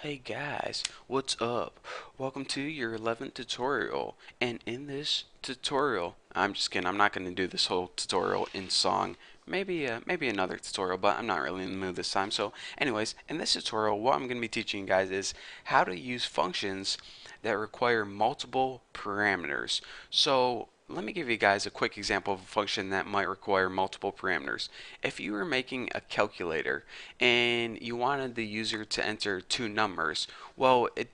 Hey guys, what's up? Welcome to your 11th tutorial. And in this tutorial, I'm just kidding, I'm not going to do this whole tutorial in song. Maybe another tutorial, but I'm not really in the mood this time. So anyways, in this tutorial, what I'm going to be teaching you guys is how to use functions that require multiple parameters. So let me give you guys a quick example of a function that might require multiple parameters. If you were making a calculator and you wanted the user to enter two numbers, well, it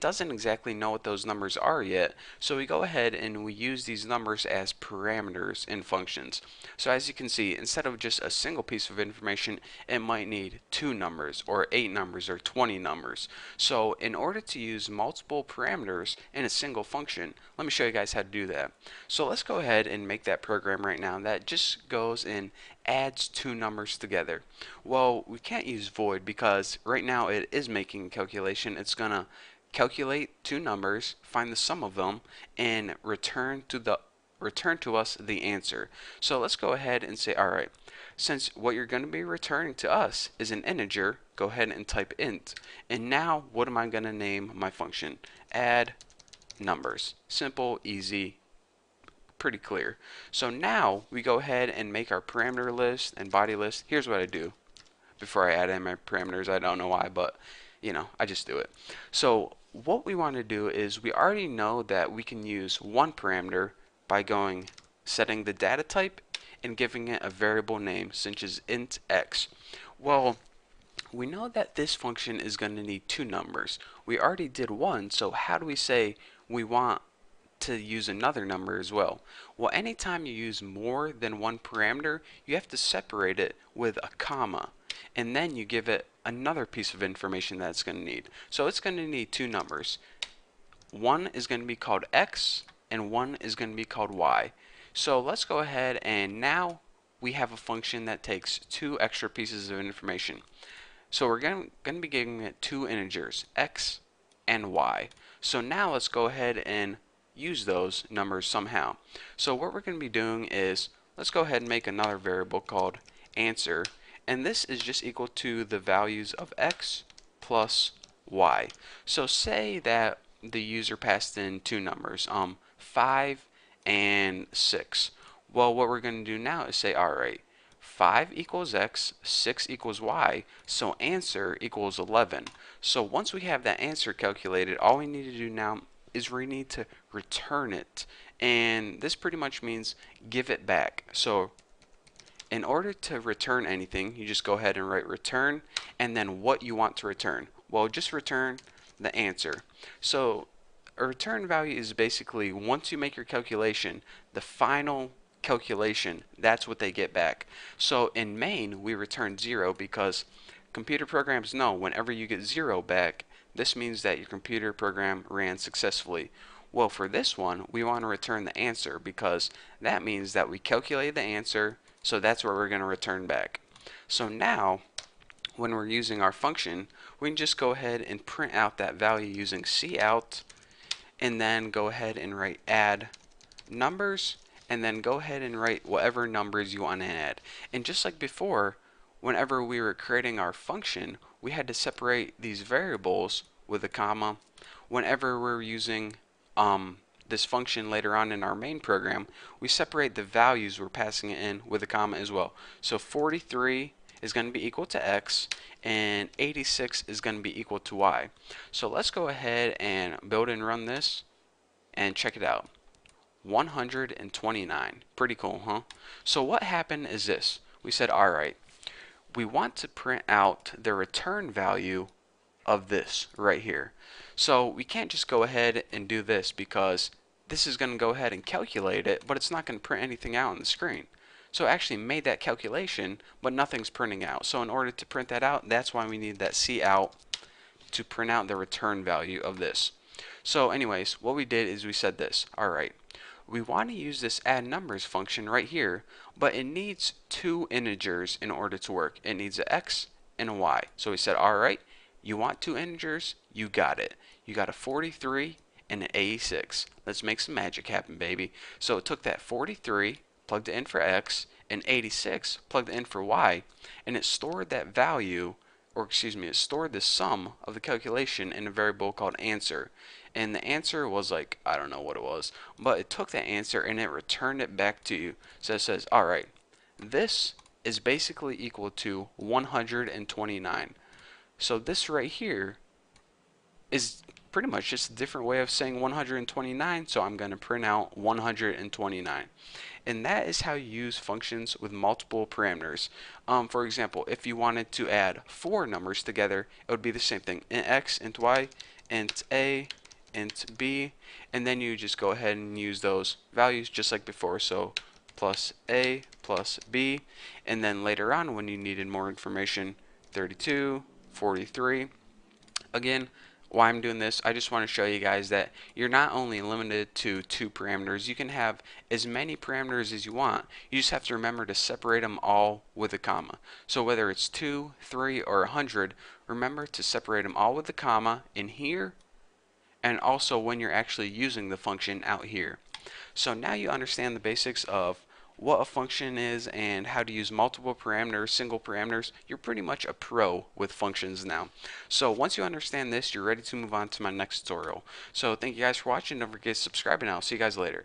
doesn't exactly know what those numbers are yet, so we go ahead and we use these numbers as parameters in functions. So as you can see, instead of just a single piece of information, it might need two numbers or 8 numbers or 20 numbers. So in order to use multiple parameters in a single function, let me show you guys how to do that. So let's go ahead and make that program right now that just goes and adds two numbers together. Well, we can't use void because right now it is making a calculation. It's gonna calculate two numbers, find the sum of them, and return to us the answer. So let's go ahead and say, all right, since what you're going to be returning to us is an integer, go ahead and type int. And now what am I going to name my function? Add numbers. Simple, easy, pretty clear. So now we go ahead and make our parameter list and body list. Here's what I do before I add in my parameters. I don't know why, but I just do it. So what we want to do is we already know that we can use one parameter by setting the data type and giving it a variable name such as int x. Well, we know that this function is going to need two numbers. We already did one, so how do we say we want to use another number as well? Well, anytime you use more than one parameter, you have to separate it with a comma, and then you give it another piece of information that it's going to need. So it's going to need two numbers. One is going to be called x, and one is going to be called y. So let's go ahead and now we have a function that takes two extra pieces of information. So we're going to be giving it two integers, x and y. So now let's go ahead and use those numbers somehow. So what we're going to be doing is, let's go ahead and make another variable called answer, and this is just equal to the values of x plus y. So say that the user passed in two numbers, 5 and 6. Well, what we're going to do now is say, alright, 5 equals x, 6 equals y, so answer equals 11. So once we have that answer calculated, all we need to do now is we need to return it. And this pretty much means give it back. So in order to return anything, you just go ahead and write return and then what you want to return. Well, just return the answer. So a return value is basically, once you make your calculation, the final calculation, that's what they get back. So in main, we return 0 because computer programs know whenever you get 0 back, this means that your computer program ran successfully. Well, for this one, we want to return the answer because that means that we calculated the answer, so that's what we're going to return back. So now, when we're using our function, we can just go ahead and print out that value using cout, and then go ahead and write add numbers, and then go ahead and write whatever numbers you want to add. And just like before, whenever we were creating our function, we had to separate these variables with a comma. Whenever we're using this function later on in our main program, we separate the values we're passing it in with a comma as well. So 43 is going to be equal to x, and 86 is going to be equal to y. So let's go ahead and build and run this and check it out. 129. Pretty cool, huh? So what happened is this. We said, alright, we want to print out the return value of this right here. So we can't just go ahead and do this because this is going to go ahead and calculate it, but it's not going to print anything out on the screen. So it actually made that calculation, but nothing's printing out. So in order to print that out, that's why we need that cout to print out the return value of this. So anyways, what we did is we said this. Alright, we want to use this add numbers function right here, but it needs two integers in order to work. It needs an x and a y. So we said, alright, you want two integers? You got it. You got a 43 and an 86. Let's make some magic happen, baby. So it took that 43, plugged it in for x, and 86, plugged it in for y, and it stored that value, or excuse me, it stored the sum of the calculation in a variable called answer. And the answer was like, I don't know what it was, but it took that answer and it returned it back to you. So it says, all right, this is basically equal to 129. So this right here is pretty much just a different way of saying 129, so I'm going to print out 129. And that is how you use functions with multiple parameters. For example, if you wanted to add four numbers together, it would be the same thing. Int x, int y, int a, int b, and then you just go ahead and use those values just like before. So plus a plus b, and then later on when you needed more information, 32, 43. Again, why I'm doing this, I just want to show you guys that you're not only limited to 2 parameters, you can have as many parameters as you want. You just have to remember to separate them all with a comma. So whether it's 2, 3, or 100, remember to separate them all with a comma in here, and also when you're actually using the function out here. So now you understand the basics of what a function is and how to use multiple parameters, single parameters. You're pretty much a pro with functions now. So once you understand this, you're ready to move on to my next tutorial. So thank you guys for watching. Don't forget to subscribe, and I'll see you guys later.